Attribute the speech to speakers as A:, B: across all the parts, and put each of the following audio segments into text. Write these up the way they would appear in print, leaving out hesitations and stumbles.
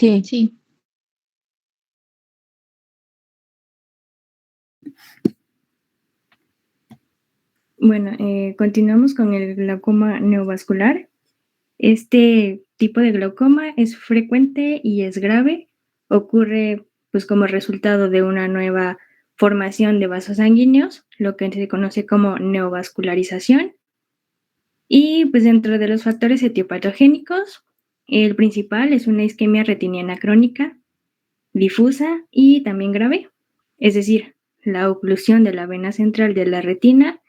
A: Sí.
B: Sí.
C: Bueno, continuamos con el glaucoma neovascular. Este tipo de glaucoma es frecuente y es grave. Ocurre pues como resultado de una nueva formación de vasos sanguíneos, lo que se conoce como neovascularización. Y pues dentro de los factores etiopatogénicos, el principal es una isquemia retiniana crónica, difusa y también grave, es decir, la oclusión de la vena central de la retina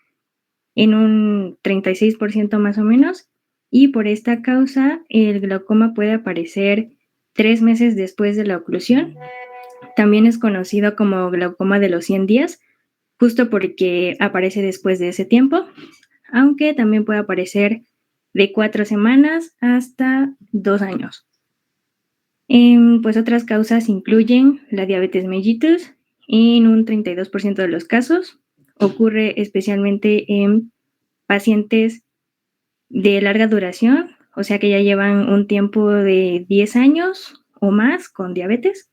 C: en un 36% más o menos, y por esta causa el glaucoma puede aparecer 3 meses después de la oclusión. También es conocido como glaucoma de los 100 días, justo porque aparece después de ese tiempo, aunque también puede aparecer de 4 semanas hasta 2 años. Pues otras causas incluyen la diabetes mellitus, en un 32% de los casos. Ocurre especialmente en pacientes de larga duración, o sea que ya llevan un tiempo de 10 años o más con diabetes.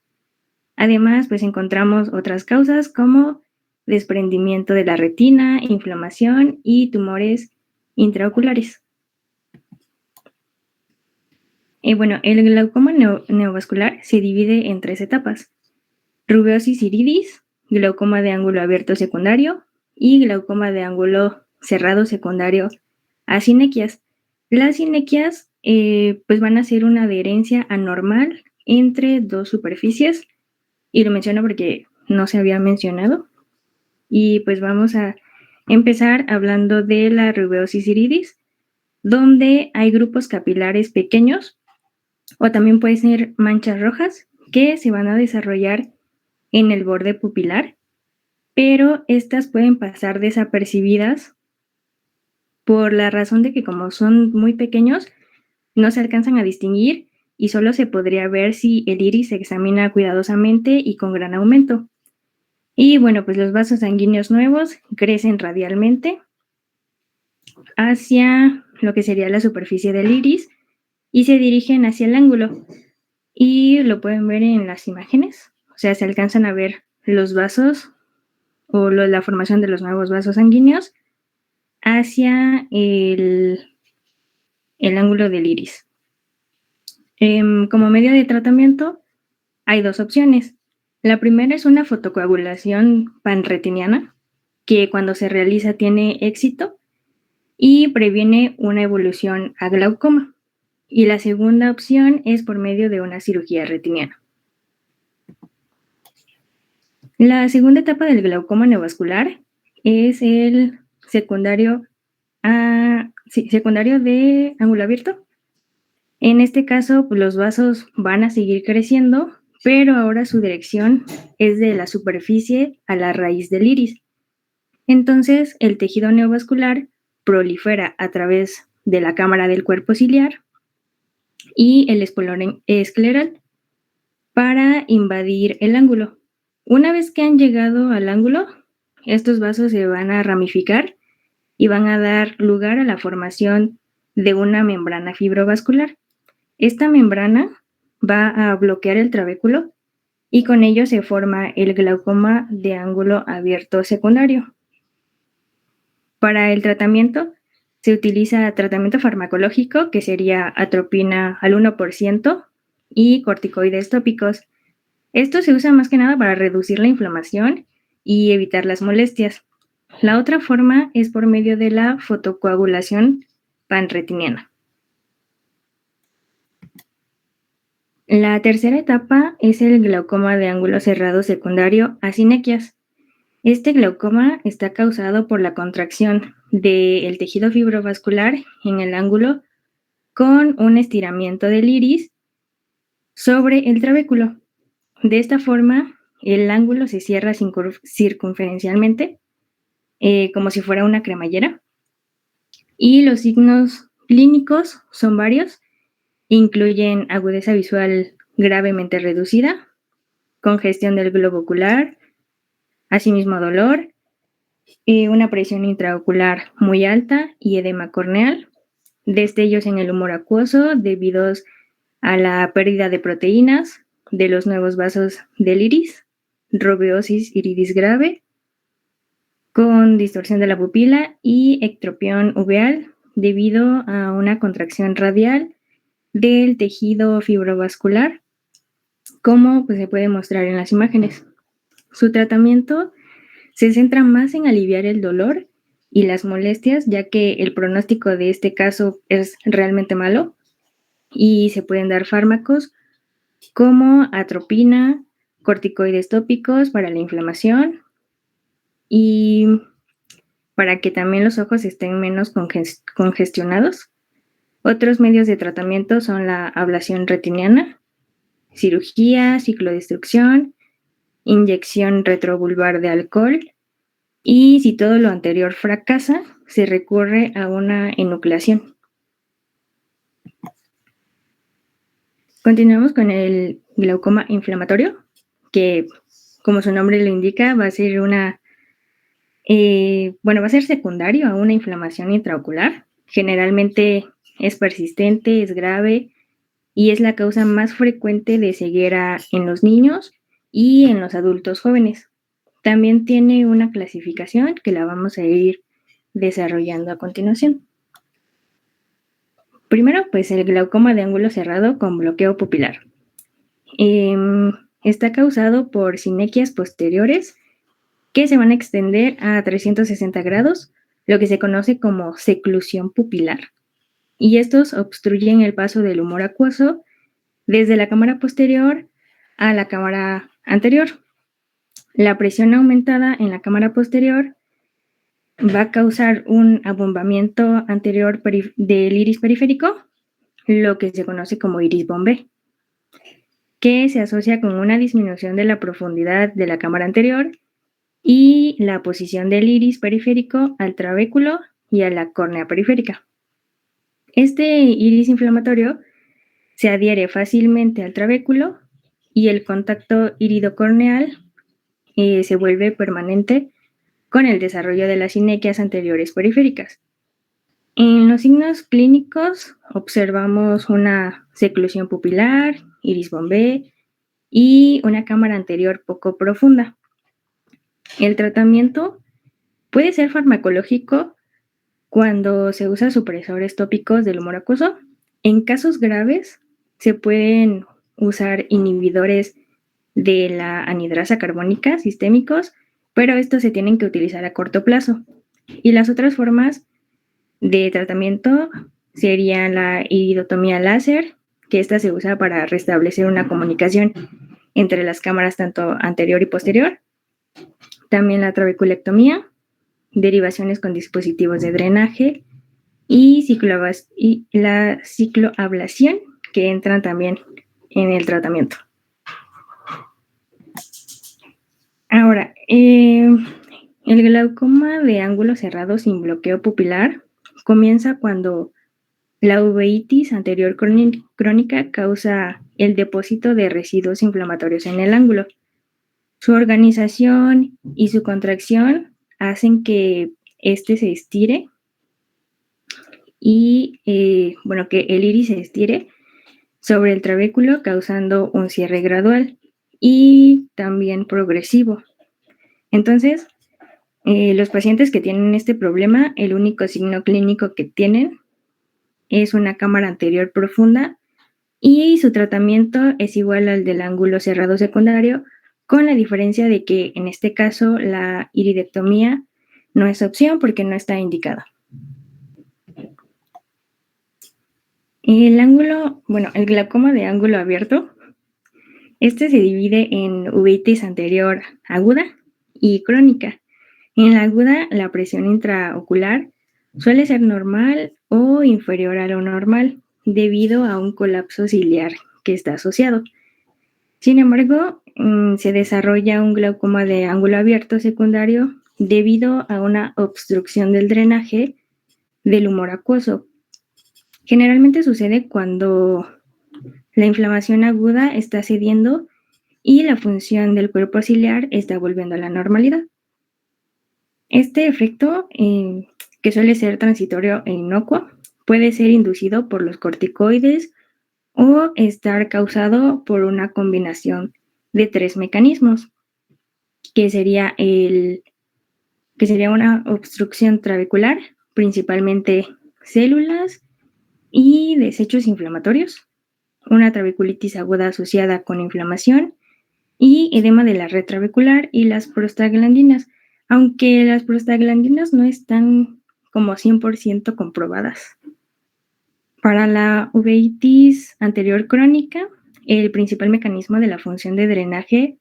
C: Además, pues encontramos otras causas como desprendimiento de la retina, inflamación y tumores intraoculares. Bueno, el glaucoma neovascular se divide en 3 etapas: rubeosis iridis, glaucoma de ángulo abierto secundario y glaucoma de ángulo cerrado secundario a sinequias. Las sinequias pues van a ser una adherencia anormal entre dos superficies, y lo menciono porque no se había mencionado. Y pues vamos a empezar hablando de la rubeosis iridis, donde hay grupos capilares pequeños o también pueden ser manchas rojas que se van a desarrollar en el borde pupilar, pero estas pueden pasar desapercibidas por la razón de que como son muy pequeños, no se alcanzan a distinguir y solo se podría ver si el iris se examina cuidadosamente y con gran aumento. Y bueno, pues los vasos sanguíneos nuevos crecen radialmente hacia lo que sería la superficie del iris y se dirigen hacia el ángulo. Y lo pueden ver en las imágenes, o sea, se alcanzan a ver los vasos o la formación de los nuevos vasos sanguíneos hacia el ángulo del iris. Como medio de tratamiento hay 2 opciones. La primera es una fotocoagulación panretiniana, que cuando se realiza tiene éxito y previene una evolución a glaucoma. Y la segunda opción es por medio de una cirugía retiniana. La segunda etapa del glaucoma neovascular es el secundario de ángulo abierto. En este caso, pues, los vasos van a seguir creciendo, pero ahora su dirección es de la superficie a la raíz del iris. Entonces, el tejido neovascular prolifera a través de la cámara del cuerpo ciliar y el espolón escleral para invadir el ángulo. Una vez que han llegado al ángulo, estos vasos se van a ramificar y van a dar lugar a la formación de una membrana fibrovascular. Esta membrana va a bloquear el trabéculo y con ello se forma el glaucoma de ángulo abierto secundario. Para el tratamiento se utiliza tratamiento farmacológico, que sería atropina al 1% y corticoides tópicos. Esto se usa más que nada para reducir la inflamación y evitar las molestias. La otra forma es por medio de la fotocoagulación panretiniana. La tercera etapa es el glaucoma de ángulo cerrado secundario a sinequias. Este glaucoma está causado por la contracción del tejido fibrovascular en el ángulo con un estiramiento del iris sobre el trabéculo. De esta forma, el ángulo se cierra circunferencialmente, como si fuera una cremallera. Y los signos clínicos son varios. Incluyen agudeza visual gravemente reducida, congestión del globo ocular, asimismo dolor, una presión intraocular muy alta y edema corneal, destellos en el humor acuoso debidos a la pérdida de proteínas de los nuevos vasos del iris, rubeosis iridis grave, con distorsión de la pupila y ectropión uveal debido a una contracción radial del tejido fibrovascular, como pues, se puede mostrar en las imágenes. Su tratamiento se centra más en aliviar el dolor y las molestias, ya que el pronóstico de este caso es realmente malo y se pueden dar fármacos como atropina, corticoides tópicos para la inflamación y para que también los ojos estén menos congestionados. Otros medios de tratamiento son la ablación retiniana, cirugía, ciclodestrucción, inyección retrovulvar de alcohol y si todo lo anterior fracasa, se recurre a una enucleación. Continuamos con el glaucoma inflamatorio, que como su nombre lo indica, va a ser va a ser secundario a una inflamación intraocular. Generalmente es persistente, es grave y es la causa más frecuente de ceguera en los niños y en los adultos jóvenes. También tiene una clasificación que la vamos a ir desarrollando a continuación. Primero, pues el glaucoma de ángulo cerrado con bloqueo pupilar. Está causado por sinequias posteriores que se van a extender a 360 grados, lo que se conoce como seclusión pupilar. Y estos obstruyen el paso del humor acuoso desde la cámara posterior a la cámara anterior. La presión aumentada en la cámara posterior va a causar un abombamiento anterior del iris periférico, lo que se conoce como iris bombé, que se asocia con una disminución de la profundidad de la cámara anterior y la posición del iris periférico al trabéculo y a la córnea periférica. Este iris inflamatorio se adhiere fácilmente al trabéculo y el contacto iridocorneal se vuelve permanente con el desarrollo de las sinequias anteriores periféricas. En los signos clínicos observamos una seclusión pupilar, iris bombé y una cámara anterior poco profunda. El tratamiento puede ser farmacológico cuando se usa supresores tópicos del humor acuoso. En casos graves se pueden usar inhibidores de la anhidrasa carbónica sistémicos, pero estos se tienen que utilizar a corto plazo. Y las otras formas de tratamiento serían la iridotomía láser, que esta se usa para restablecer una comunicación entre las cámaras tanto anterior y posterior. También la trabeculectomía, derivaciones con dispositivos de drenaje y la cicloablación, que entran también en el tratamiento. Ahora, el glaucoma de ángulo cerrado sin bloqueo pupilar comienza cuando la uveitis anterior crónica causa el depósito de residuos inflamatorios en el ángulo. Su organización y su contracción hacen que este se estire y, que el iris se estire sobre el trabéculo, causando un cierre gradual y también progresivo. Entonces, los pacientes que tienen este problema, el único signo clínico que tienen es una cámara anterior profunda y su tratamiento es igual al del ángulo cerrado secundario, con la diferencia de que en este caso la iridectomía no es opción porque no está indicada. El glaucoma de ángulo abierto, este se divide en uveitis anterior aguda y crónica. En la aguda, la presión intraocular suele ser normal o inferior a lo normal debido a un colapso ciliar que está asociado. Sin embargo, se desarrolla un glaucoma de ángulo abierto secundario debido a una obstrucción del drenaje del humor acuoso. Generalmente sucede cuando la inflamación aguda está cediendo y la función del cuerpo ciliar está volviendo a la normalidad. Este efecto, que suele ser transitorio e inocuo, puede ser inducido por los corticoides o estar causado por una combinación de 3 mecanismos, que sería una obstrucción trabecular, principalmente células y desechos inflamatorios, una trabeculitis aguda asociada con inflamación y edema de la red trabecular y las prostaglandinas, aunque las prostaglandinas no están como 100% comprobadas. Para la uveitis anterior crónica, el principal mecanismo de la función de drenaje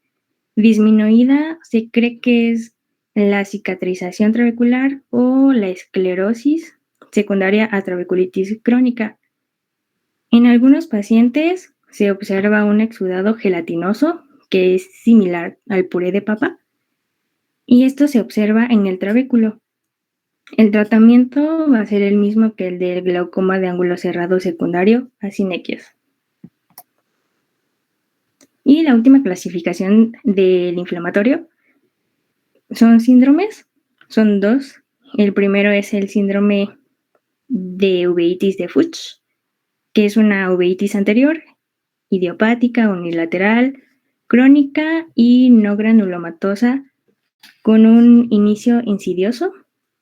C: disminuida se cree que es la cicatrización trabecular o la esclerosis secundaria a trabeculitis crónica. En algunos pacientes se observa un exudado gelatinoso que es similar al puré de papa y esto se observa en el trabéculo. El tratamiento va a ser el mismo que el del glaucoma de ángulo cerrado secundario a Synechia. Y la última clasificación del inflamatorio son síndromes, son 2. El primero es el síndrome de uveitis de Fuchs, que es una uveitis anterior, idiopática, unilateral, crónica y no granulomatosa, con un inicio insidioso,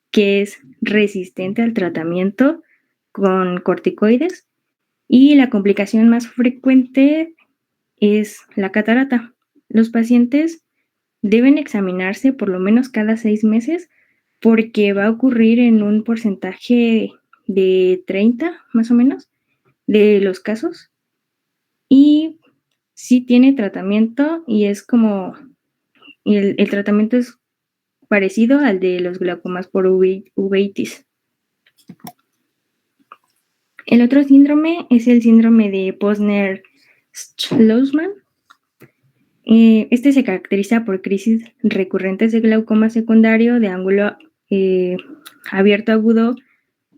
C: que es resistente al tratamiento con corticoides, y la complicación más frecuente es la catarata. Los pacientes deben examinarse por lo menos cada 6 meses porque va a ocurrir en un porcentaje de 30 más o menos de los casos y sí tiene tratamiento y es como el tratamiento es parecido al de los glaucomas por uveitis. El otro síndrome es el síndrome de Posner-Schlossman. Este se caracteriza por crisis recurrentes de glaucoma secundario de ángulo abierto agudo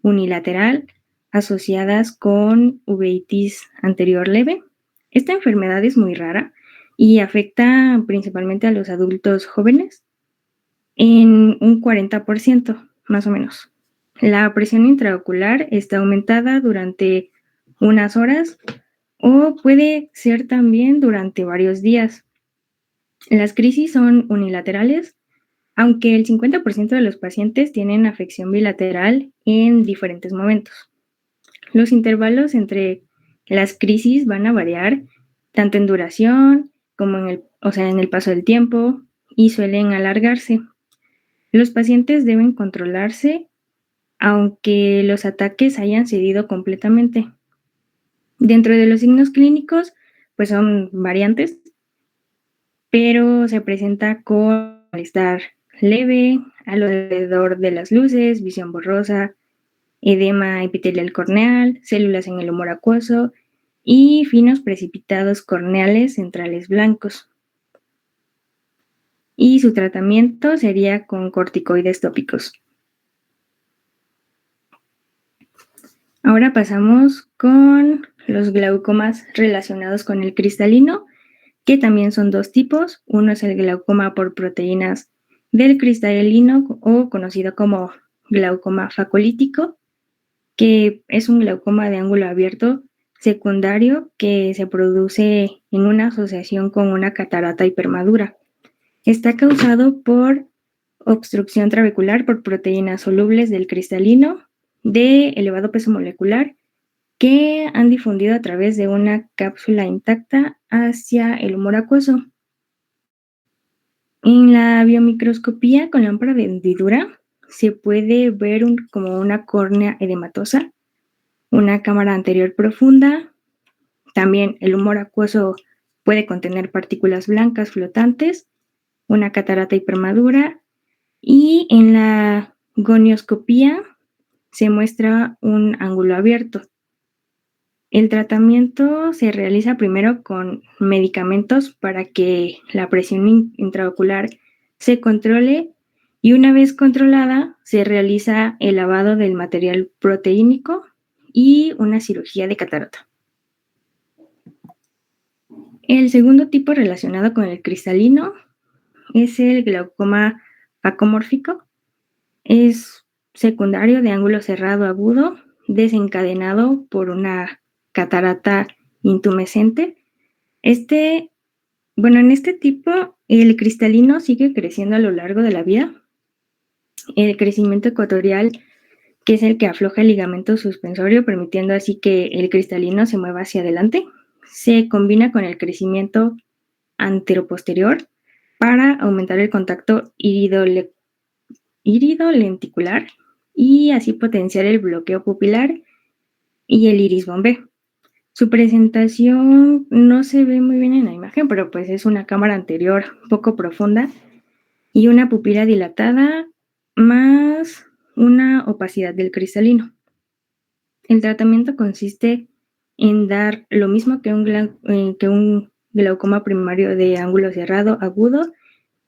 C: unilateral asociadas con uveitis anterior leve. Esta enfermedad es muy rara y afecta principalmente a los adultos jóvenes en un 40% más o menos. La presión intraocular está aumentada durante unas horas o puede ser también durante varios días. Las crisis son unilaterales, aunque el 50% de los pacientes tienen afección bilateral en diferentes momentos. Los intervalos entre las crisis van a variar tanto en duración como en el paso del tiempo y suelen alargarse. Los pacientes deben controlarse aunque los ataques hayan cedido completamente. Dentro de los signos clínicos, pues son variantes, pero se presenta con malestar leve, alrededor de las luces, visión borrosa, edema epitelial corneal, células en el humor acuoso y finos precipitados corneales centrales blancos. Y su tratamiento sería con corticoides tópicos. Ahora pasamos con los glaucomas relacionados con el cristalino, que también son 2 tipos. Uno es el glaucoma por proteínas del cristalino o conocido como glaucoma facolítico, que es un glaucoma de ángulo abierto secundario que se produce en una asociación con una catarata hipermadura. Está causado por obstrucción trabecular por proteínas solubles del cristalino de elevado peso molecular que han difundido a través de una cápsula intacta hacia el humor acuoso. En la biomicroscopía con lámpara de hendidura se puede ver como una córnea edematosa, una cámara anterior profunda. También el humor acuoso puede contener partículas blancas flotantes, una catarata hipermadura y en la gonioscopía se muestra un ángulo abierto. El tratamiento se realiza primero con medicamentos para que la presión intraocular se controle y una vez controlada se realiza el lavado del material proteínico y una cirugía de catarata. El segundo tipo relacionado con el cristalino es el glaucoma facomórfico. Es secundario de ángulo cerrado agudo desencadenado por una catarata intumescente. En este tipo, el cristalino sigue creciendo a lo largo de la vida. El crecimiento ecuatorial, que es el que afloja el ligamento suspensorio, permitiendo así que el cristalino se mueva hacia adelante, se combina con el crecimiento anteroposterior para aumentar el contacto iridolenticular y así potenciar el bloqueo pupilar y el iris bombé. Su presentación no se ve muy bien en la imagen, pero pues es una cámara anterior poco profunda y una pupila dilatada más una opacidad del cristalino. El tratamiento consiste en dar lo mismo que un glaucoma primario de ángulo cerrado agudo,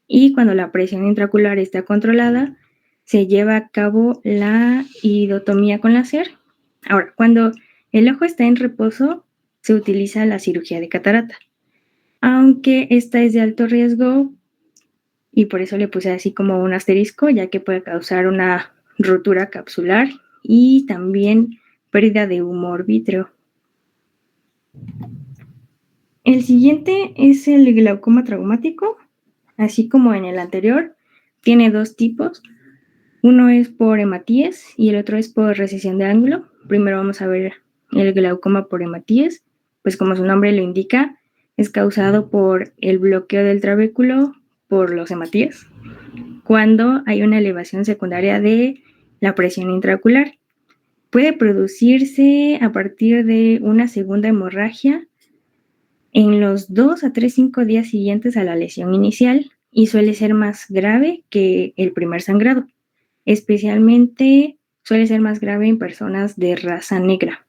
C: y cuando la presión intraocular está controlada, se lleva a cabo la iridotomía con láser. Ahora, cuando el ojo está en reposo, se utiliza la cirugía de catarata, aunque esta es de alto riesgo y por eso le puse así como un asterisco, ya que puede causar una rotura capsular y también pérdida de humor vítreo. El siguiente es el glaucoma traumático. Así como en el anterior, tiene dos tipos. Uno es por hematíes y el otro es por recesión de ángulo. Primero vamos a ver el glaucoma por hematíes, pues como su nombre lo indica, es causado por el bloqueo del trabéculo por los hematíes, cuando hay una elevación secundaria de la presión intraocular. Puede producirse a partir de una segunda hemorragia en los 2 a 5 días siguientes a la lesión inicial y suele ser más grave que el primer sangrado. Especialmente suele ser más grave en personas de raza negra.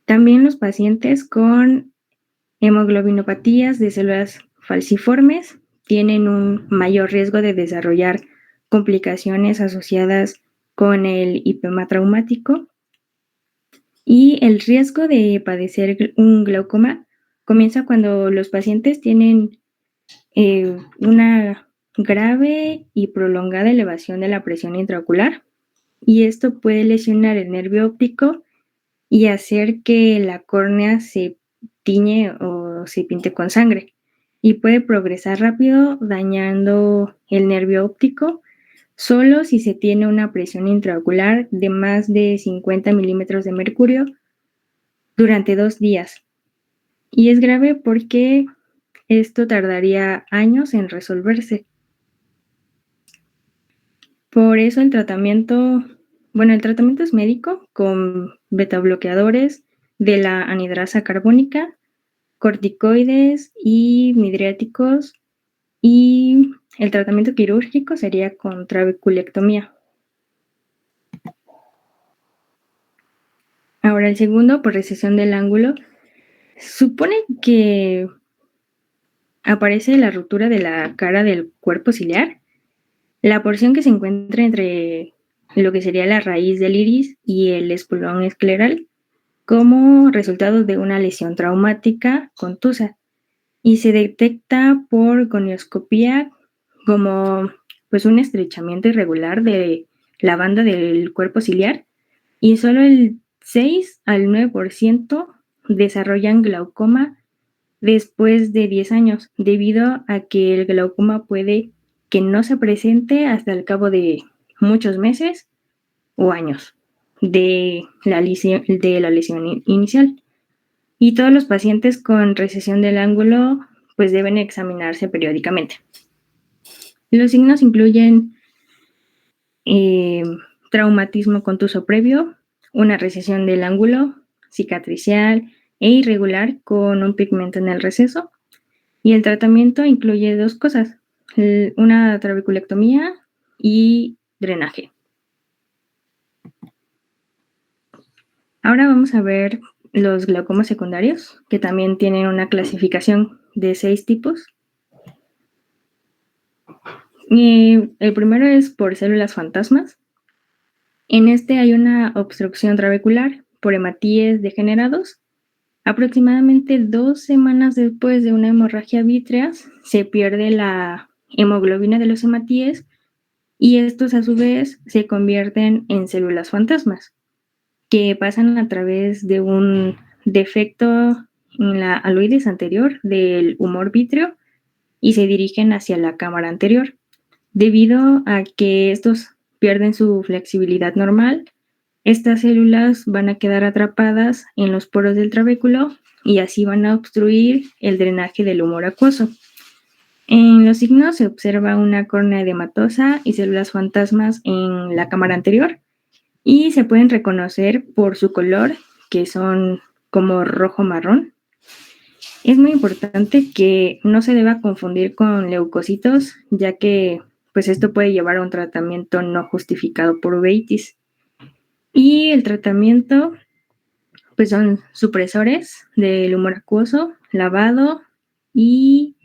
C: También los pacientes con hemoglobinopatías de células falciformes tienen un mayor riesgo de desarrollar complicaciones asociadas con el IPEMA traumático, y el riesgo de padecer un glaucoma comienza cuando los pacientes tienen una grave y prolongada elevación de la presión intraocular, y esto puede lesionar el nervio óptico y hacer que la córnea se tiñe o se pinte con sangre, y puede progresar rápido dañando el nervio óptico solo si se tiene una presión intraocular de más de 50 milímetros de mercurio durante 2 días. Y es grave porque esto tardaría años en resolverse. Por eso el tratamiento es médico con betabloqueadores de la anhidrasa carbónica, corticoides y midriáticos, y el tratamiento quirúrgico sería con trabeculectomía. Ahora el segundo, por recesión del ángulo, supone que aparece la ruptura de la cara del cuerpo ciliar, la porción que se encuentra entre lo que sería la raíz del iris y el espolón escleral, como resultado de una lesión traumática contusa, y se detecta por gonioscopía como pues un estrechamiento irregular de la banda del cuerpo ciliar, y solo el 6 al 9% desarrollan glaucoma después de 10 años, debido a que el glaucoma puede que no se presente hasta el cabo de muchos meses o años de la lesión inicial. Y todos los pacientes con recesión del ángulo pues deben examinarse periódicamente. Los signos incluyen traumatismo contuso previo, una recesión del ángulo cicatricial e irregular con un pigmento en el receso, y el tratamiento incluye dos cosas: una trabeculectomía y drenaje. Ahora vamos a ver los glaucomas secundarios, que también tienen una clasificación de 6 tipos. El primero es por células fantasmas. En este hay una obstrucción trabecular por hematíes degenerados. Aproximadamente 2 semanas después de una hemorragia vítrea, se pierde la hemoglobina de los hematíes, y estos a su vez se convierten en células fantasmas, que pasan a través de un defecto en la aloides anterior del humor vítreo y se dirigen hacia la cámara anterior. Debido a que estos pierden su flexibilidad normal, estas células van a quedar atrapadas en los poros del trabéculo y así van a obstruir el drenaje del humor acuoso. En los signos se observa una córnea edematosa y células fantasmas en la cámara anterior y se pueden reconocer por su color, que son como rojo-marrón. Es muy importante que no se deba confundir con leucocitos, ya que pues esto puede llevar a un tratamiento no justificado por uveitis. Y el tratamiento pues son supresores del humor acuoso, lavado y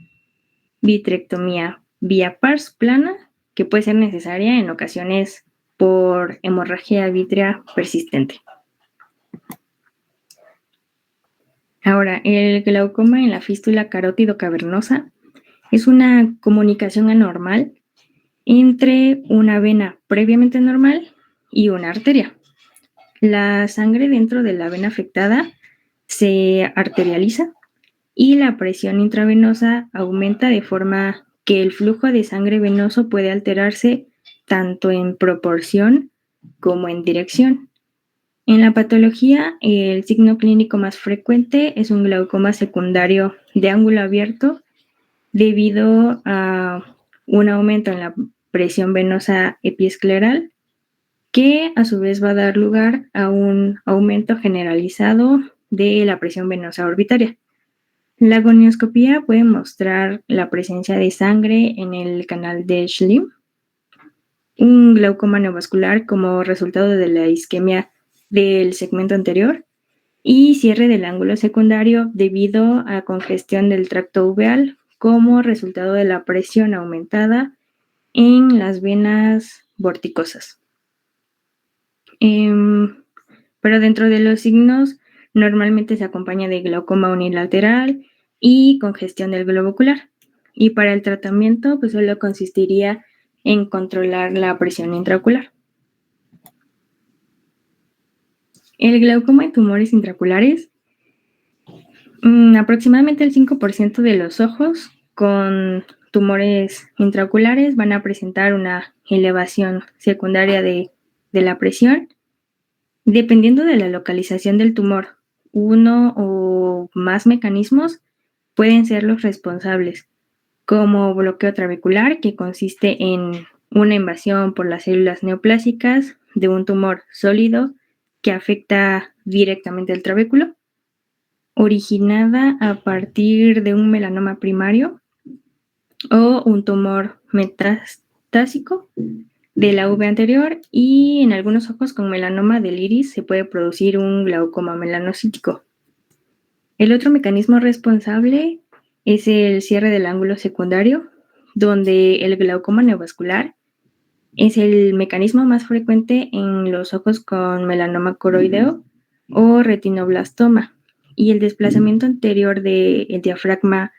C: vitrectomía vía pars plana, que puede ser necesaria en ocasiones por hemorragia vítrea persistente. Ahora, el glaucoma en la fístula carótido cavernosa es una comunicación anormal entre una vena previamente normal y una arteria. La sangre dentro de la vena afectada se arterializa y la presión intravenosa aumenta de forma que el flujo de sangre venoso puede alterarse tanto en proporción como en dirección. En la patología, el signo clínico más frecuente es un glaucoma secundario de ángulo abierto debido a un aumento en la presión venosa epiescleral, que a su vez va a dar lugar a un aumento generalizado de la presión venosa orbitaria. La gonioscopía puede mostrar la presencia de sangre en el canal de Schlemm, un glaucoma neovascular como resultado de la isquemia del segmento anterior y cierre del ángulo secundario debido a congestión del tracto uveal como resultado de la presión aumentada en las venas vorticosas. Pero dentro de los signos normalmente se acompaña de glaucoma unilateral y congestión del globo ocular. Y para el tratamiento pues solo consistiría en controlar la presión intraocular. El glaucoma en tumores intraoculares, aproximadamente el 5% de los ojos con tumores intraoculares van a presentar una elevación secundaria de la presión. Dependiendo de la localización del tumor, uno o más mecanismos pueden ser los responsables, como bloqueo trabecular, que consiste en una invasión por las células neoplásicas de un tumor sólido que afecta directamente al trabéculo, originada a partir de un melanoma primario o un tumor metastásico de la uve anterior, y en algunos ojos con melanoma del iris se puede producir un glaucoma melanocítico. El otro mecanismo responsable es el cierre del ángulo secundario, donde el glaucoma neovascular es el mecanismo más frecuente en los ojos con melanoma coroideo o retinoblastoma, y el desplazamiento anterior del diafragma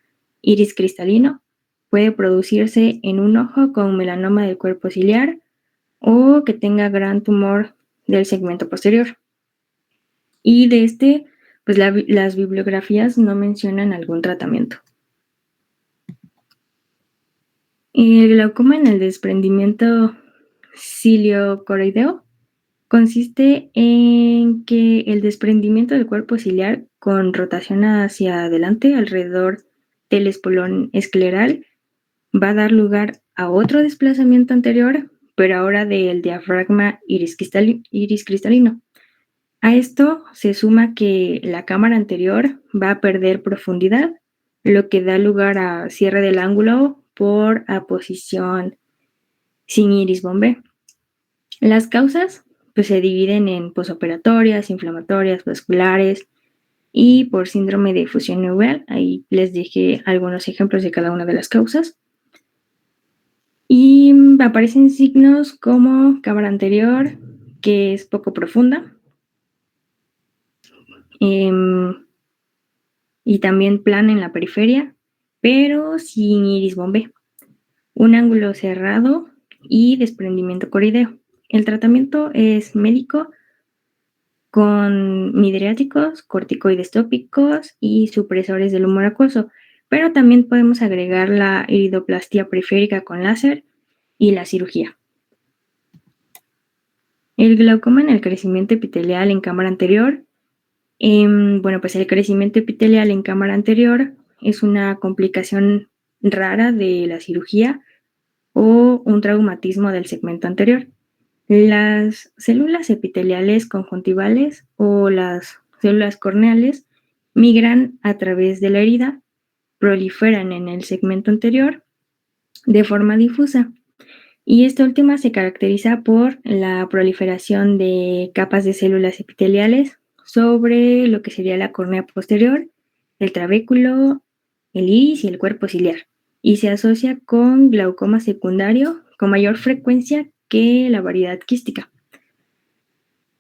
C: iris cristalino puede producirse en un ojo con melanoma del cuerpo ciliar o que tenga gran tumor del segmento posterior. Y de pues las bibliografías no mencionan algún tratamiento. El glaucoma en el desprendimiento ciliocoroideo consiste en que el desprendimiento del cuerpo ciliar con rotación hacia adelante alrededor del espolón escleral va a dar lugar a otro desplazamiento anterior, pero ahora del diafragma iris cristalino. A esto se suma que la cámara anterior va a perder profundidad, lo que da lugar a cierre del ángulo por aposición sin iris bombé. Las causas pues, se dividen en posoperatorias, inflamatorias, vasculares y por síndrome de fusión neural. Ahí les dejé algunos ejemplos de cada una de las causas. Y aparecen signos como cámara anterior, que es poco profunda, y también plana en la periferia, pero sin iris bombé, un ángulo cerrado y desprendimiento coroideo. El tratamiento es médico con midriáticos, corticoides tópicos y supresores del humor acuoso, pero también podemos agregar la iridoplastia periférica con láser y la cirugía. El glaucoma en el crecimiento epitelial en cámara anterior. Bueno, pues el crecimiento epitelial en cámara anterior es una complicación rara de la cirugía o un traumatismo del segmento anterior. Las células epiteliales conjuntivales o las células corneales migran a través de la herida, proliferan en el segmento anterior de forma difusa. Y esta última se caracteriza por la proliferación de capas de células epiteliales sobre lo que sería la córnea posterior, el trabéculo, el iris y el cuerpo ciliar. Y se asocia con glaucoma secundario con mayor frecuencia que la variedad quística.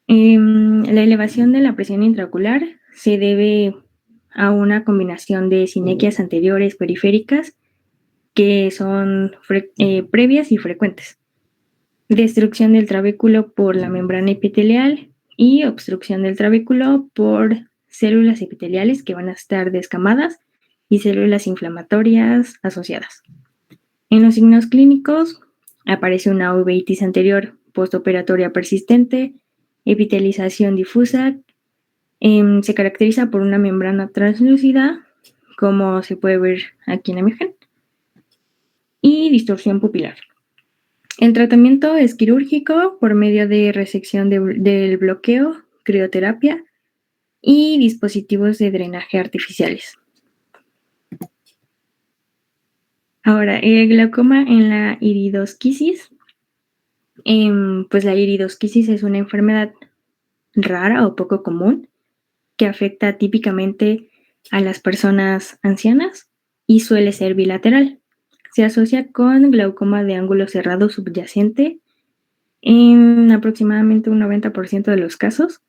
C: La elevación de la presión intraocular se debe a una combinación de sinequias anteriores periféricas que son previas y frecuentes. Destrucción del trabéculo por la membrana epitelial y obstrucción del trabéculo por células epiteliales que van a estar descamadas y células inflamatorias asociadas. En los signos clínicos aparece una uveitis anterior postoperatoria persistente, epitelización difusa, se caracteriza por una membrana translúcida, como se puede ver aquí en la imagen, y distorsión pupilar. El tratamiento es quirúrgico por medio de resección del bloqueo, crioterapia y dispositivos de drenaje artificiales. Ahora, el glaucoma en la iridosquisis. Pues la iridosquisis es una enfermedad rara o poco común que afecta típicamente a las personas ancianas y suele ser bilateral. Se asocia con glaucoma de ángulo cerrado subyacente en aproximadamente un 90% de los casos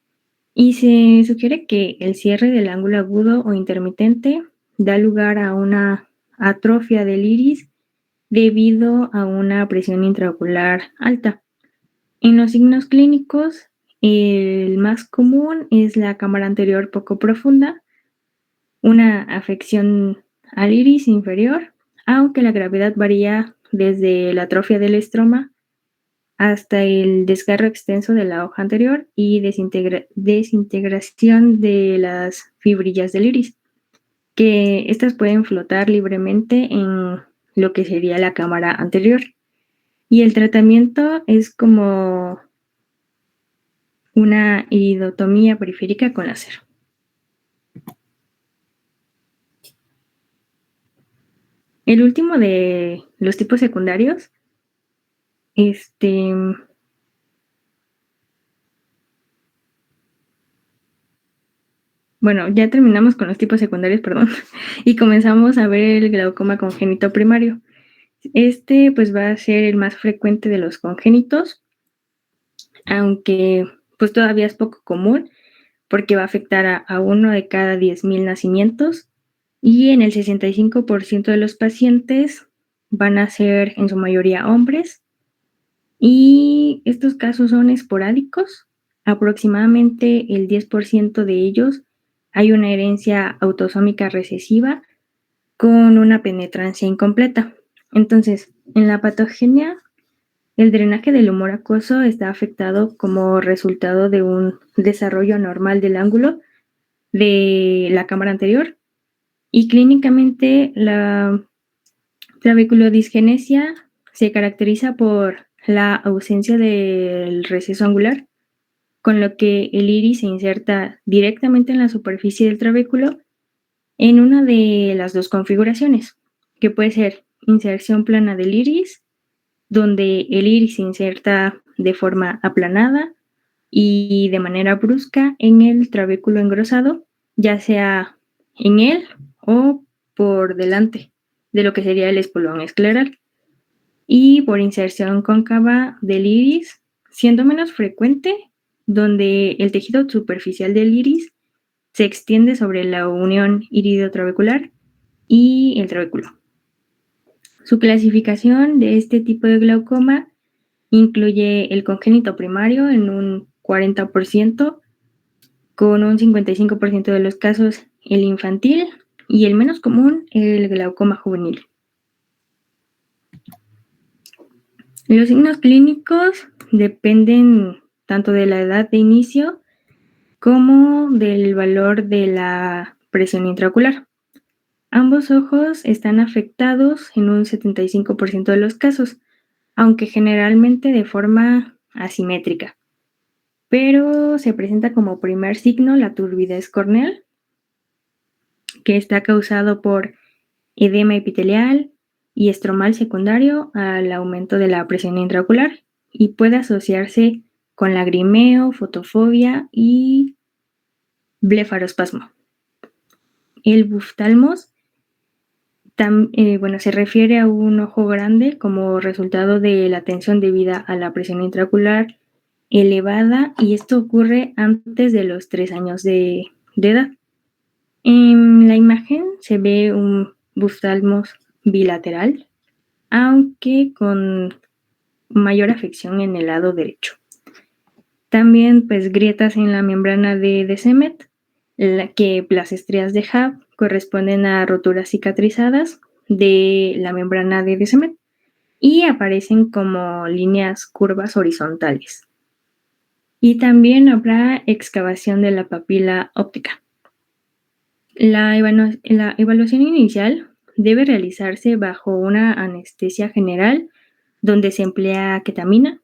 C: y se sugiere que el cierre del ángulo agudo o intermitente da lugar a una atrofia del iris debido a una presión intraocular alta. En los signos clínicos, el más común es la cámara anterior poco profunda, una afección al iris inferior, aunque la gravedad varía desde la atrofia del estroma hasta el desgarro extenso de la hoja anterior y desintegración de las fibrillas del iris, que estas pueden flotar libremente en lo que sería la cámara anterior. Y el tratamiento es como una iridotomía periférica con láser. El último de los tipos secundarios, bueno, ya terminamos con los tipos secundarios, perdón, y comenzamos a ver el glaucoma congénito primario. Pues va a ser el más frecuente de los congénitos, aunque pues todavía es poco común porque va a afectar a 1 de cada 10,000 nacimientos y en el 65% de los pacientes van a ser en su mayoría hombres y estos casos son esporádicos. Aproximadamente el 10% de ellos hay una herencia autosómica recesiva con una penetrancia incompleta. Entonces, en la patogenia, el drenaje del humor acuoso está afectado como resultado de un desarrollo anormal del ángulo de la cámara anterior y clínicamente la trabeculodisgenesia se caracteriza por la ausencia del receso angular, con lo que el iris se inserta directamente en la superficie del trabéculo en una de las dos configuraciones, que puede ser inserción plana del iris, donde el iris se inserta de forma aplanada y de manera brusca en el trabéculo engrosado, ya sea en él o por delante de lo que sería el espolón escleral, y por inserción cóncava del iris, siendo menos frecuente, donde el tejido superficial del iris se extiende sobre la unión iridotrabecular y el trabéculo. Su clasificación de este tipo de glaucoma incluye el congénito primario en un 40%, con un 55% de los casos el infantil y el menos común el glaucoma juvenil. Los signos clínicos dependen tanto de la edad de inicio como del valor de la presión intraocular. Ambos ojos están afectados en un 75% de los casos, aunque generalmente de forma asimétrica. Pero se presenta como primer signo la turbidez corneal, que está causado por edema epitelial y estromal secundario al aumento de la presión intraocular y puede asociarse con lagrimeo, fotofobia y blefarospasmo. El buftalmos se refiere a un ojo grande como resultado de la tensión debida a la presión intraocular elevada y esto ocurre antes de los 3 años de edad. En la imagen se ve un buftalmos bilateral, aunque con mayor afección en el lado derecho. También pues grietas en la membrana de Descemet, que las estrías de Hab corresponden a roturas cicatrizadas de la membrana de Descemet y aparecen como líneas curvas horizontales. Y también habrá excavación de la papila óptica. La evaluación inicial debe realizarse bajo una anestesia general donde se emplea ketamina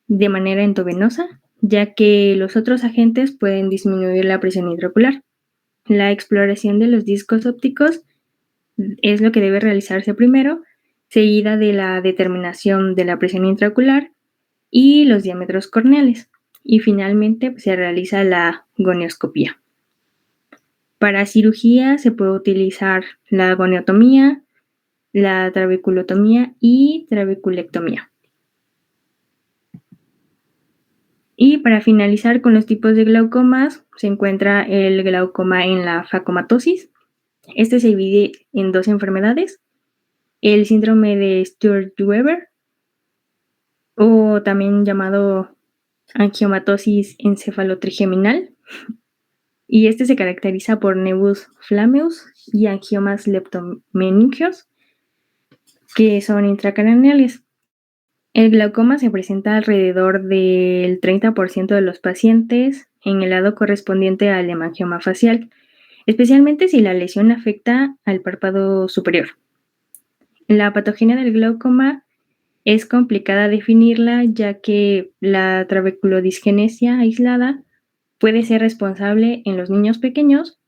C: de manera endovenosa, ya que los otros agentes pueden disminuir la presión intraocular. La exploración de los discos ópticos es lo que debe realizarse primero, seguida de la determinación de la presión intraocular y los diámetros corneales. Y finalmente se realiza la gonioscopía. Para cirugía se puede utilizar la goniotomía, la trabeculotomía y trabeculectomía. Y para finalizar con los tipos de glaucomas, se encuentra el glaucoma en la facomatosis. Este se divide en 2 enfermedades, el síndrome de Sturge-Weber, o también llamado angiomatosis encefalotrigeminal, y este se caracteriza por nevus flammeus y angiomas leptomeningeos, que son intracraneales. El glaucoma se presenta alrededor del 30% de los pacientes en el lado correspondiente al hemangioma facial, especialmente si la lesión afecta al párpado superior. La patogenia del glaucoma es complicada definirla, ya que la trabeculodisgenesia aislada puede ser responsable en los niños pequeños,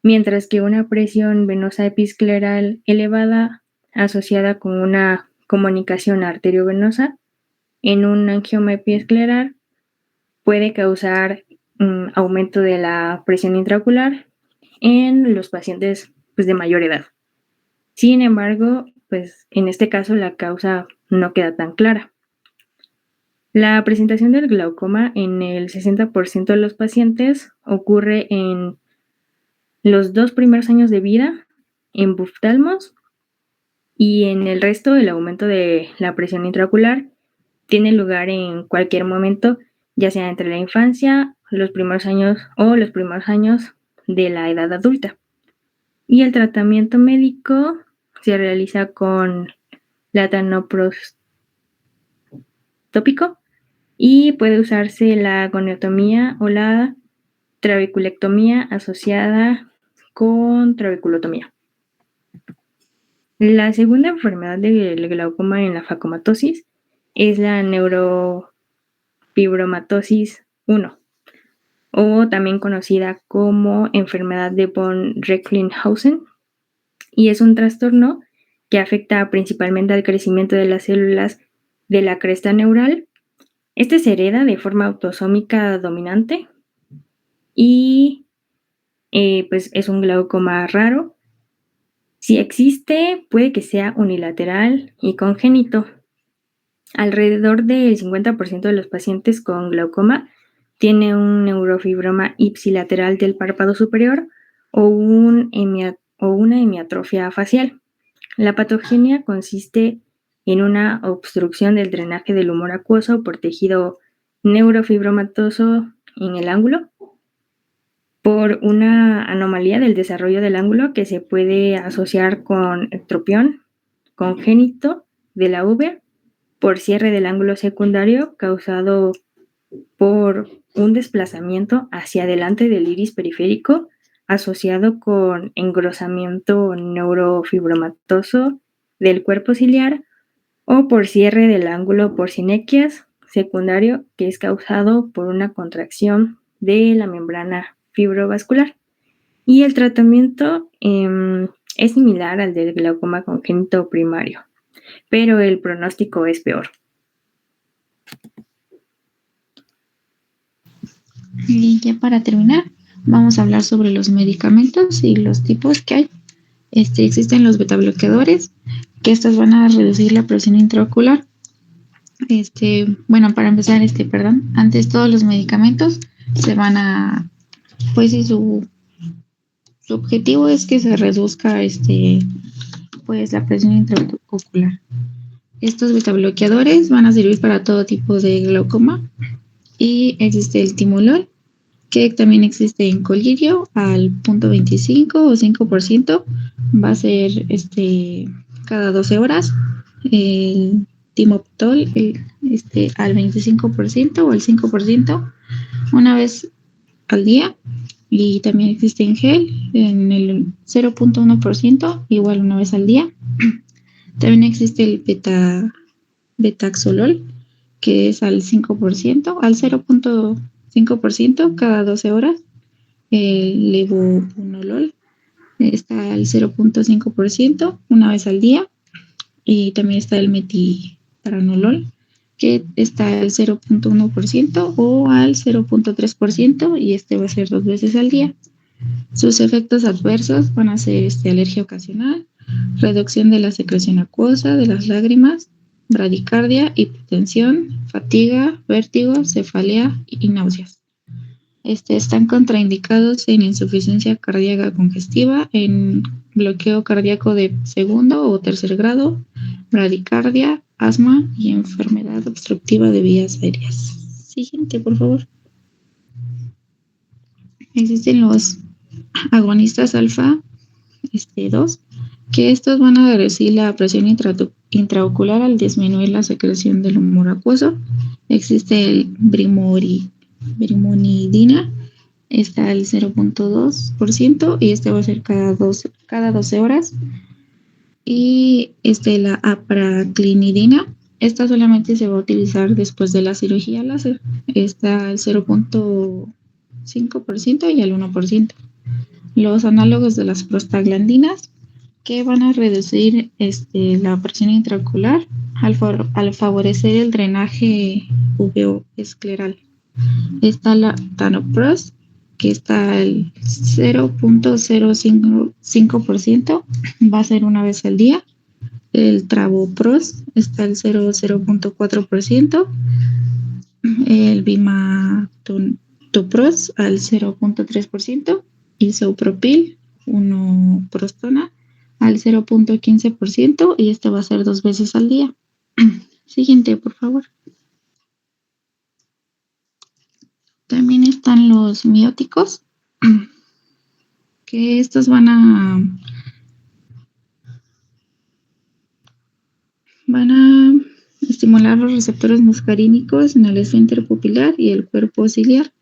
C: mientras que una presión venosa episcleral elevada asociada con una comunicación arteriovenosa en un angioma episcleral puede causar aumento de la presión intraocular en los pacientes de mayor edad. Sin embargo, pues en este caso la causa no queda tan clara. La presentación del glaucoma en el 60% de los pacientes ocurre en los 2 primeros años de vida en buftalmos y en el resto el aumento de la presión intraocular tiene lugar en cualquier momento, ya sea entre la infancia, los primeros años o los primeros años de la edad adulta. Y el tratamiento médico se realiza con latanoprostópico y puede usarse la goniotomía o la trabeculectomía asociada con trabeculotomía. La segunda enfermedad del glaucoma en la facomatosis es la neurofibromatosis 1, o también conocida como enfermedad de von Recklinghausen, y es un trastorno que afecta principalmente al crecimiento de las células de la cresta neural. Este se hereda de forma autosómica dominante y pues es un glaucoma raro. Si existe, puede que sea unilateral y congénito. Alrededor del 50% de los pacientes con glaucoma tiene un neurofibroma ipsilateral del párpado superior o una hemiatrofia facial. La patogenia consiste en una obstrucción del drenaje del humor acuoso por tejido neurofibromatoso en el ángulo. por una anomalía del desarrollo del ángulo que se puede asociar con ectropión congénito de la uvea, por cierre del ángulo secundario causado por un desplazamiento hacia adelante del iris periférico asociado con engrosamiento neurofibromatoso del cuerpo ciliar o por cierre del ángulo por sinequias secundario que es causado por una contracción de la membrana fibrovascular. Y el tratamiento es similar al del glaucoma congénito primario, pero el pronóstico es peor.
A: Y ya para terminar, vamos a hablar sobre los medicamentos y los tipos que hay. Existen los betabloqueadores, que estos van a reducir la presión intraocular. Bueno, para empezar, antes todos los medicamentos se van a, pues sí, su objetivo es que se reduzca, pues la presión intraocular. Estos betabloqueadores van a servir para todo tipo de glaucoma y existe el timolol, que también existe en colirio al 0.25 o 5%, va a ser cada 12 horas. El timoptol al 25% o al 5% una vez al día, y también existe en gel en el 0.1%, igual una vez al día. También existe el betaxolol, que es al 5%, al 0.5% cada 12 horas. El levopunolol está al 0.5% una vez al día. Y también está el metipranolol, que está al 0.1% o al 0.3%, y va a ser 2 veces al día. Sus efectos adversos van a ser alergia ocasional, reducción de la secreción acuosa, de las lágrimas, bradicardia, hipotensión, fatiga, vértigo, cefalea y náuseas. Están contraindicados en insuficiencia cardíaca congestiva, en bloqueo cardíaco de segundo o tercer grado, bradicardia, asma y enfermedad obstructiva de vías aéreas. Siguiente, por favor. Existen los agonistas alfa 2, que estos van a reducir la presión intraocular al disminuir la secreción del humor acuoso. Existe el brimonidina, está al 0.2%, y va a ser cada 12 horas. Y la apraclinidina, esta solamente se va a utilizar después de la cirugía láser, está al 0.5% y al 1%. Los análogos de las prostaglandinas, que van a reducir la presión intraocular al favorecer el drenaje uveoescleral. Está la tanoprost, que está al 0.05%, va a ser una vez al día. El travoprost está al 0.4%, el bimatopros al 0.3%, isopropil 1-prostona al 0.15%, y va a ser 2 veces al día. Siguiente, por favor. También están los mióticos, que estos van a estimular los receptores muscarínicos en el esfínter pupilar y el cuerpo ciliar,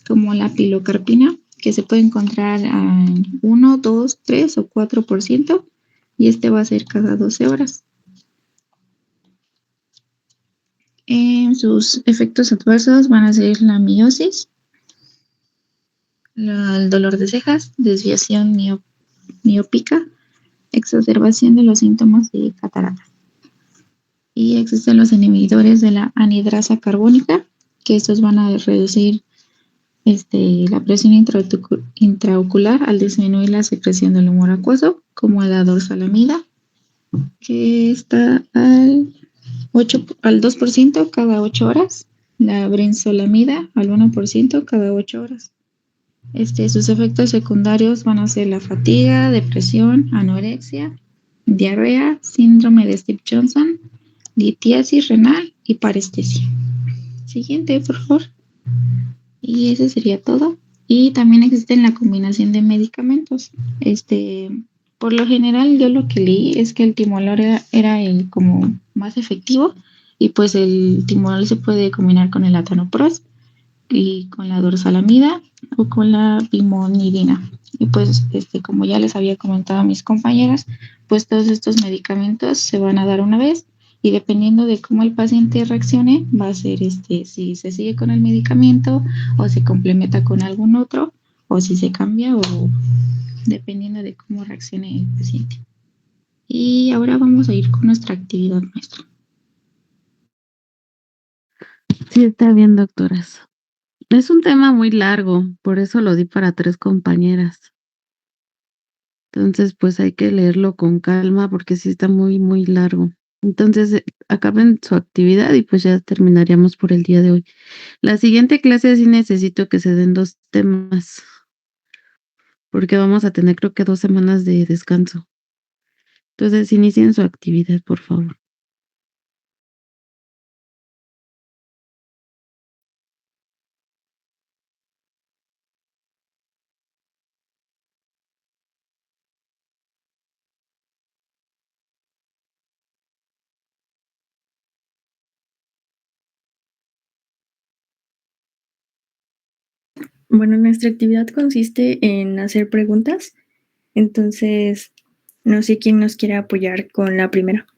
A: como la pilocarpina, que se puede encontrar en 1, 2, 3 o 4%, y va a ser cada 12 horas. Sus efectos adversos van a ser la miosis, el dolor de cejas, desviación miópica, exacerbación de los síntomas de cataratas. Y existen los inhibidores de la anhidrasa carbónica, que estos van a reducir la presión intraocular al disminuir la secreción del humor acuoso, como la dorsalamida, que está al 2% cada 8 horas, la brinzolamida al 1% cada 8 horas. Sus efectos secundarios van a ser la fatiga, depresión, anorexia, diarrea, síndrome de Stevens-Johnson, litiasis renal y parestesia. Siguiente, por favor. Y eso sería todo. Y también existe la combinación de medicamentos. Por lo general, yo lo que leí es que el timolol era el como más efectivo y pues el timolol se puede combinar con el latanoprost y con la dorsalamida o con la pimonidina. Y pues, como ya les había comentado a mis compañeras, pues todos estos medicamentos se van a dar una vez y dependiendo de cómo el paciente reaccione, va a ser si se sigue con el medicamento o se complementa con algún otro o si se cambia o dependiendo de cómo reaccione el paciente. Y ahora vamos a ir con nuestra actividad maestra.
B: Sí, está bien, doctoras. Es un tema muy largo, por eso lo di para 3 compañeras. Entonces, pues hay que leerlo con calma porque sí está muy, muy largo. Entonces, acaben su actividad y pues ya terminaríamos por el día de hoy. La siguiente clase sí necesito que se den 2 temas, porque vamos a tener creo que 2 semanas de descanso. Entonces, inicien su actividad, por favor.
C: Bueno, nuestra actividad consiste en hacer preguntas, entonces no sé quién nos quiere apoyar con la primera.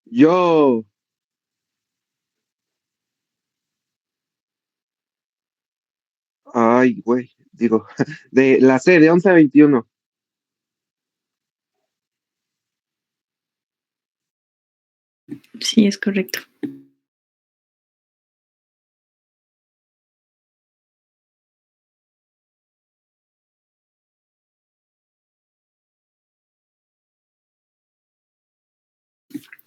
D: Yo. Ay, güey, digo, de la C, de 11 a 21.
C: Sí, es correcto.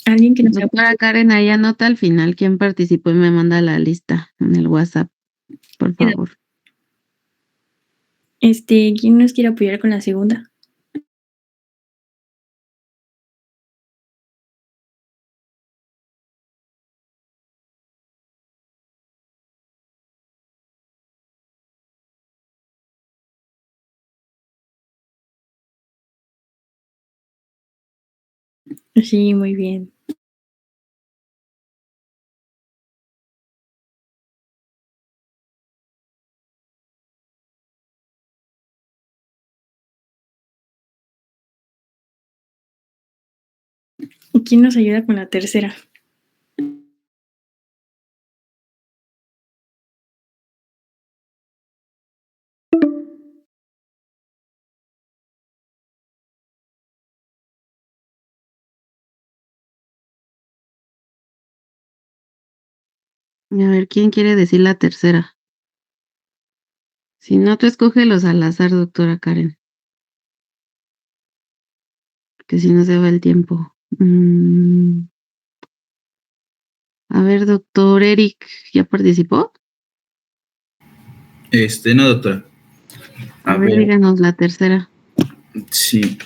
C: Alguien que nos
B: Doctora
C: apoye.
B: Karen, ahí anota al final quién participó y me manda la lista en el WhatsApp, por favor.
C: ¿Quién nos quiere apoyar con la segunda? Sí, muy bien. ¿Quién nos ayuda con la tercera?
B: A ver, ¿quién quiere decir la tercera? Si no, tú escógelos al azar, doctora Karen. Que si no se va el tiempo. A ver, doctor Eric, ¿ya participó?
E: No, doctora.
B: A ver, díganos la tercera.
E: Sí.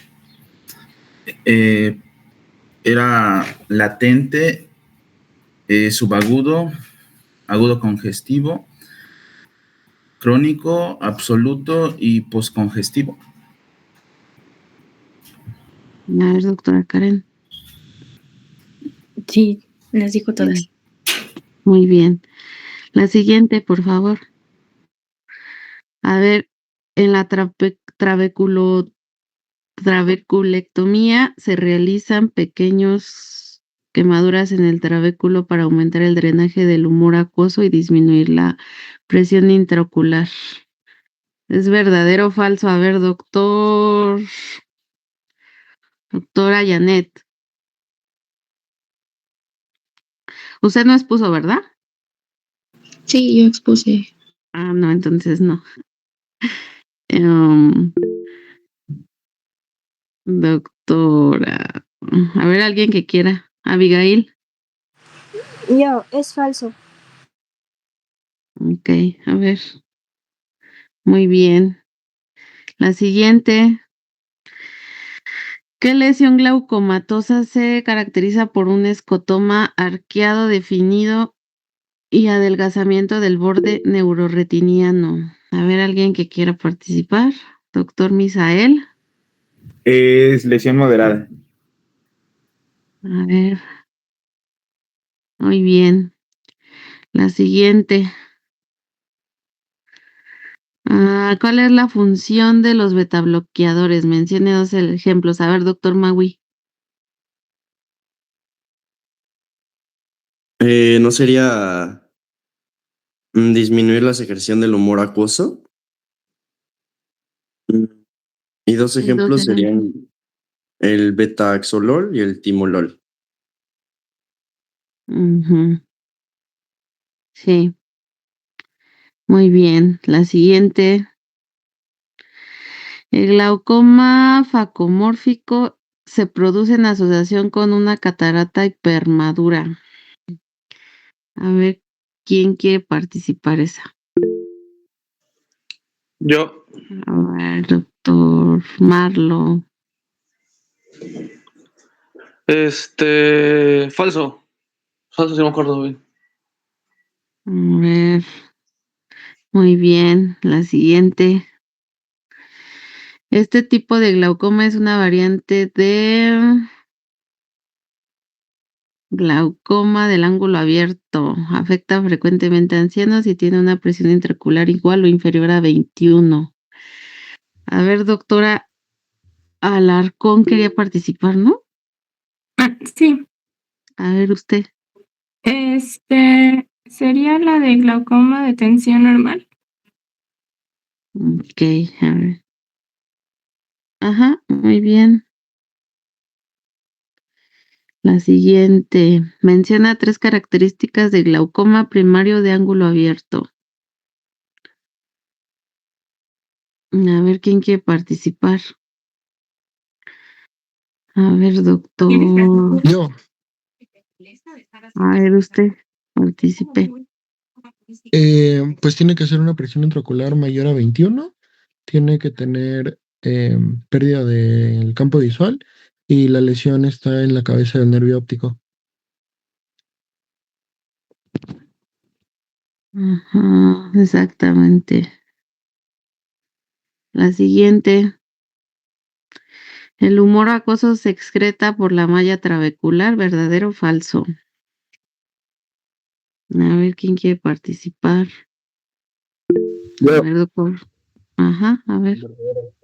E: Era latente, subagudo, agudo congestivo, crónico, absoluto y poscongestivo.
B: A ver, doctora Karen.
C: Sí, las dijo todas.
B: Muy bien. La siguiente, por favor. A ver, en la trabeculectomía se realizan pequeños quemaduras en el trabéculo para aumentar el drenaje del humor acuoso y disminuir la presión intraocular. ¿Es verdadero o falso? A ver, doctora Janet. Usted no expuso, ¿verdad?
A: Sí, yo expuse.
B: Ah, no, entonces no. Em, doctora. A ver, alguien que quiera. Abigail.
F: Yo, es falso.
B: Ok, a ver. Muy bien. La siguiente. ¿Qué lesión glaucomatosa se caracteriza por un escotoma arqueado definido y adelgazamiento del borde neuroretiniano. A ver, alguien que quiera participar. Doctor Misael.
G: Es lesión moderada.
B: A ver. Muy bien. La siguiente. ¿Cuál es la función de los betabloqueadores? Mencione dos ejemplos. A ver, doctor Magui.
H: ¿No sería disminuir la secreción del humor acuoso? Mm, Y dos
B: Y dos
H: ejemplos
B: ejemplos.
H: serían el betaxolol y el timolol.
B: Ujú. Sí, muy bien. La siguiente. El glaucoma facomórfico se produce en asociación con una catarata hipermadura. A ver, ¿quién quiere participar esa?
I: Yo,
B: A ver, doctor Marlo.
I: falso. Falso, si me acuerdo bien.
B: A ver, muy bien. La siguiente. Este tipo de glaucoma es una variante de glaucoma del ángulo abierto. Afecta frecuentemente a ancianos y tiene una presión intraocular igual o inferior a 21. A ver, doctora Alarcón quería participar, ¿no?
J: Sí,
B: A ver, usted.
J: sería la de glaucoma de tensión normal.
B: Ok, a ver. Ajá, muy bien. La siguiente. Menciona 3 características de glaucoma primario de ángulo abierto. A ver, ¿quién quiere participar? A ver, doctor.
K: Yo,
B: A ver, usted. Participe.
K: pues tiene que ser una presión intraocular mayor a 21, tiene que tener pérdida del campo visual y la lesión está en la cabeza del nervio óptico.
B: Ajá, exactamente. La siguiente. El humor acuoso se excreta por la malla trabecular, ¿verdadero o falso? A ver quién quiere participar. A ver, doctor. Ajá, a ver.
I: Verdadero.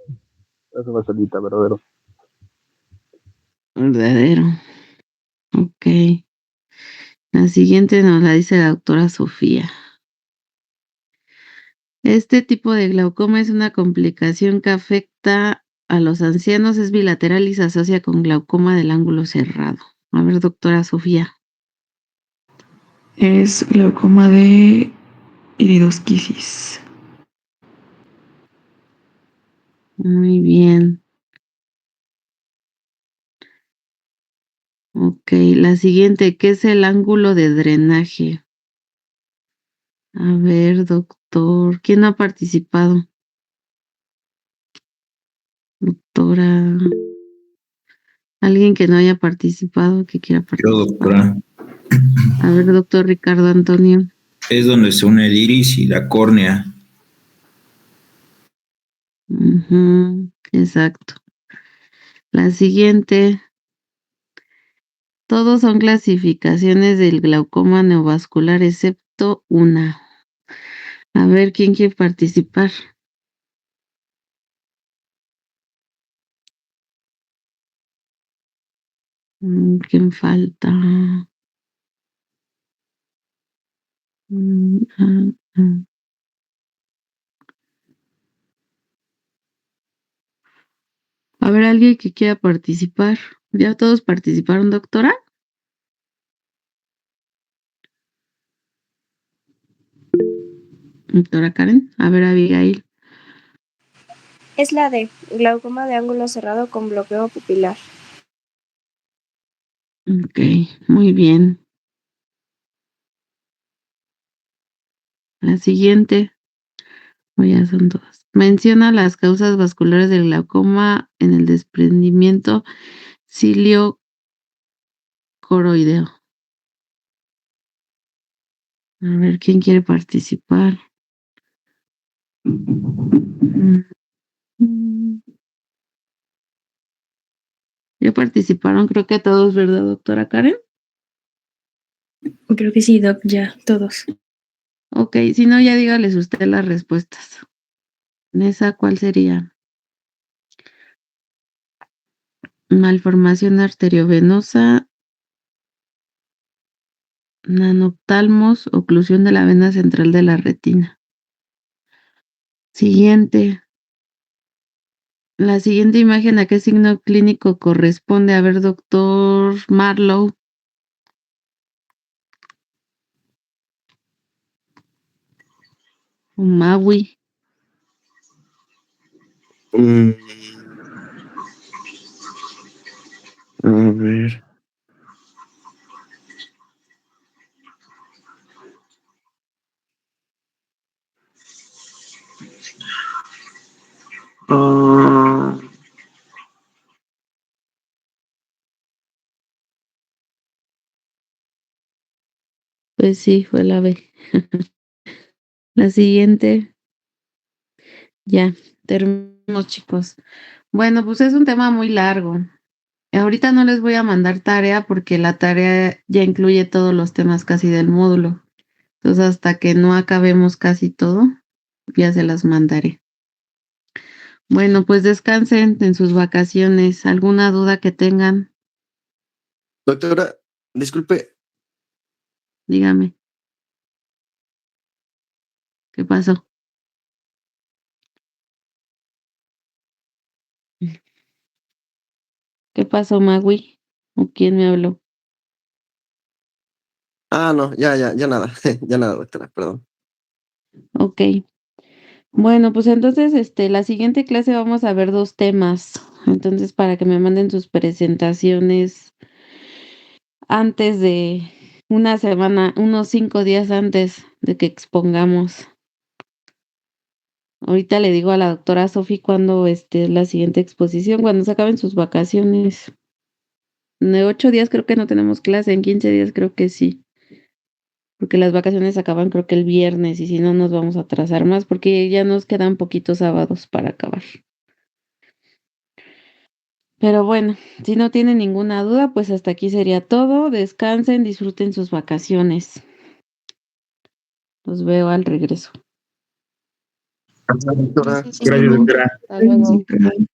I: Eso va solita, verdadero.
B: Verdadero. Ok. La siguiente nos la dice la doctora Sofía. Este tipo de glaucoma es una complicación que afecta a los ancianos, es bilateral y se asocia con glaucoma del ángulo cerrado. A ver, doctora Sofía.
L: Es glaucoma de iridosquisis.
B: Muy bien. Ok, la siguiente, ¿qué es el ángulo de drenaje? A ver, doctor, ¿quién no ha participado? Doctora, alguien que no haya participado, que quiera
E: Yo,
B: participar.
E: doctora,
B: A ver, doctor Ricardo Antonio.
E: es donde se une el iris y la córnea.
B: Ujú, exacto. La siguiente, todos son clasificaciones del glaucoma neovascular excepto una. A ver, ¿quién quiere participar? ¿Quién falta? Mm, ah, ah. A ver, alguien que quiera participar. ¿Ya todos participaron, doctora? Doctora Karen. A ver, Abigail.
F: Es la de glaucoma de ángulo cerrado con bloqueo pupilar.
B: Ok, muy bien. La siguiente. O ya son todas. Menciona las causas vasculares del glaucoma en el desprendimiento cilio coroideo. A ver, ¿quién quiere participar? Mm, Ya participaron, creo que todos, ¿verdad, doctora Karen?
C: Creo que sí, Doc, ya, todos.
B: Ok, si no, ya dígales usted las respuestas. ¿Esa cuál sería? Malformación arteriovenosa, nanoptalmos, oclusión de la vena central de la retina. Siguiente. La siguiente imagen, ¿a qué signo clínico corresponde? A ver, doctor Marlowe. O Maui.
H: A ver.
D: Ah,
B: Pues sí, fue la B. La siguiente. Ya, terminamos, chicos. Bueno, pues es un tema muy largo. Ahorita no les voy a mandar tarea porque la tarea ya incluye todos los temas casi del módulo. Entonces, hasta que no acabemos casi todo, ya se las mandaré. Bueno, pues descansen en sus vacaciones. ¿Alguna duda que tengan?
H: Doctora, disculpe,
B: Dígame. ¿Qué pasó? ¿Qué pasó, Magui? ¿O quién me habló?
H: no, ya nada, ya nada, doctora, perdón.
B: Ok. Bueno, pues entonces, la siguiente clase vamos a ver 2 temas. Entonces, para que me manden sus presentaciones antes de una semana, unos 5 días antes de que expongamos. Ahorita le digo a la doctora Sofi cuándo es la siguiente exposición, cuando se acaben sus vacaciones. De 8 días creo que no tenemos clase, en 15 días creo que sí. Porque las vacaciones acaban creo que el viernes y si no nos vamos a atrasar más porque ya nos quedan poquitos sábados para acabar. Pero bueno, si no tienen ninguna duda, pues hasta aquí sería todo. Descansen, disfruten sus vacaciones. Los veo al regreso.
H: Doctora.
A: Gracias,
G: Gracias,
A: doctora.
G: doctora.
B: Hasta luego.